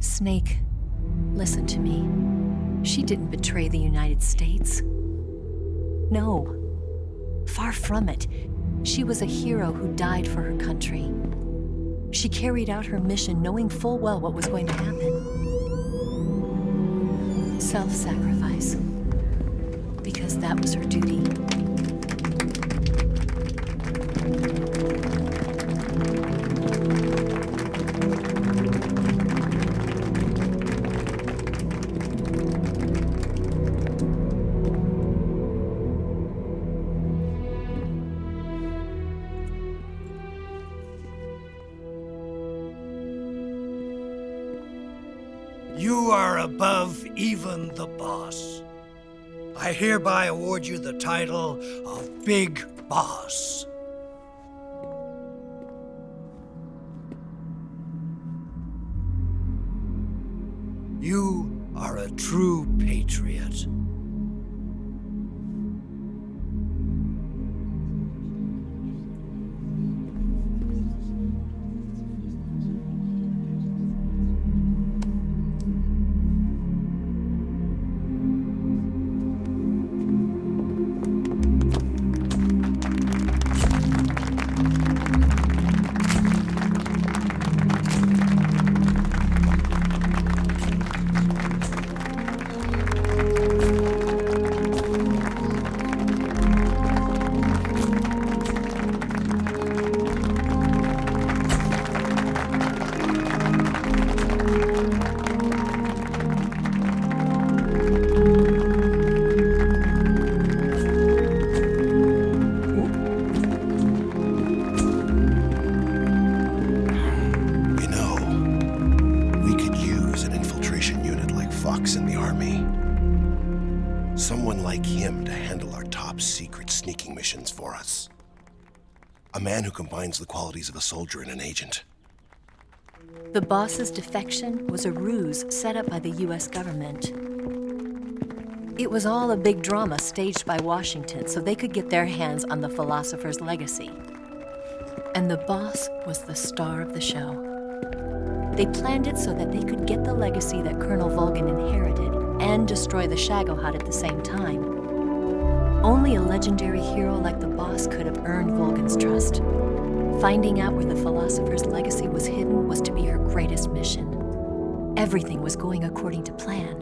Snake, listen to me. She didn't betray the United States. No, far from it. She was a hero who died for her country. She carried out her mission knowing full well what was going to happen. Self-sacrifice. Because that was her duty. You are above even the boss. I hereby award you the title of Big Boss. You are a true patriot. In the army. Someone like him to handle our top secret sneaking missions for us. A man who combines the qualities of a soldier and an agent. The boss's defection was a ruse set up by the US government. It was all a big drama staged by Washington so they could get their hands on the philosopher's legacy. And the boss was the star of the show. They planned it so that they could get the legacy that Colonel Volgin inherited and destroy the Shagohod at the same time. Only a legendary hero like the boss could have earned Volgin's trust. Finding out where the philosopher's legacy was hidden was to be her greatest mission. Everything was going according to plan.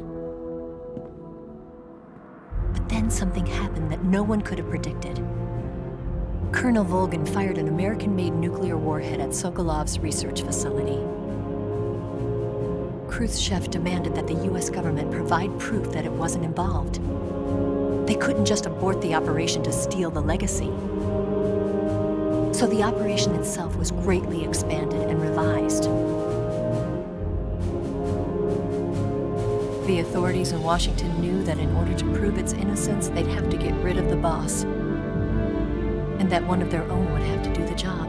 But then something happened that no one could have predicted. Colonel Volgin fired an American-made nuclear warhead at Sokolov's research facility. Khrushchev demanded that the US government provide proof that it wasn't involved. They couldn't just abort the operation to steal the legacy. So the operation itself was greatly expanded and revised. The authorities in Washington knew that in order to prove its innocence, they'd have to get rid of the boss, and that one of their own would have to do the job.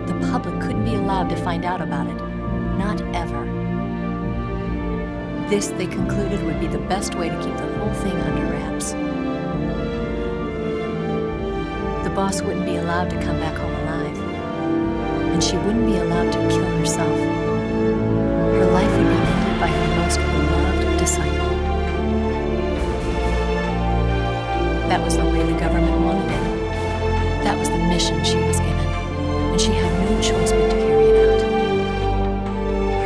The public couldn't be allowed to find out about it. Not ever. This, they concluded, would be the best way to keep the whole thing under wraps. The boss wouldn't be allowed to come back home alive, and she wouldn't be allowed to kill herself. Her life would be ended by her most beloved disciple. That was the way the government wanted it. That was the mission she was given, and she had no choice but to carry it out.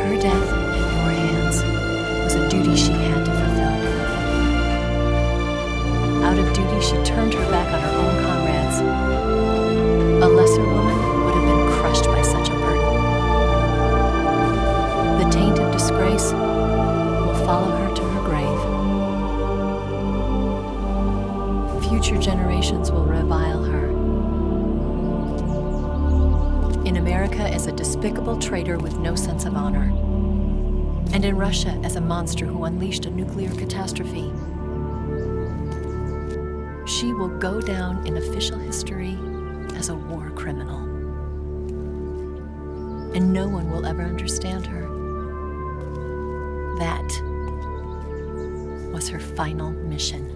Her death in your hands was a duty she had to fulfill. Out of duty, she turned her back on her own comrades. A lesser woman would have been crushed by such a burden. The taint of disgrace will follow her to her grave. Future generations will revile her. In America as a despicable traitor with no sense of honor. And in Russia as a monster who unleashed a nuclear catastrophe. She will go down in official history as a war criminal. And no one will ever understand her. That was her final mission.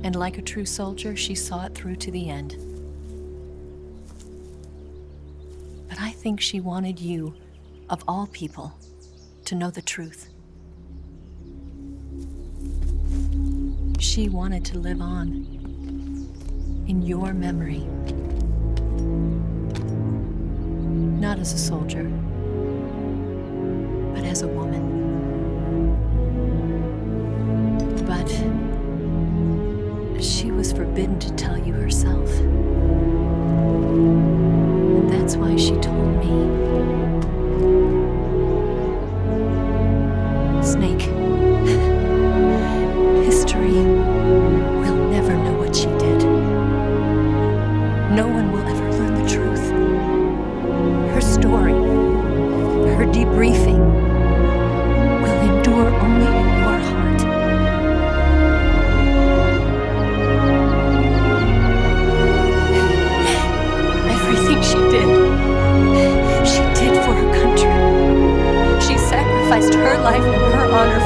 And like a true soldier, she saw it through to the end. But I think she wanted you, of all people, to know the truth. She wanted to live on in your memory. Not as a soldier, but as a woman. But she was forbidden to tell you herself. And that's why she told me. Snake, history will never know what she did. No one will ever learn the truth. Her story, her debriefing, will endure only in your heart. Everything she did for her country. She sacrificed her life and her honor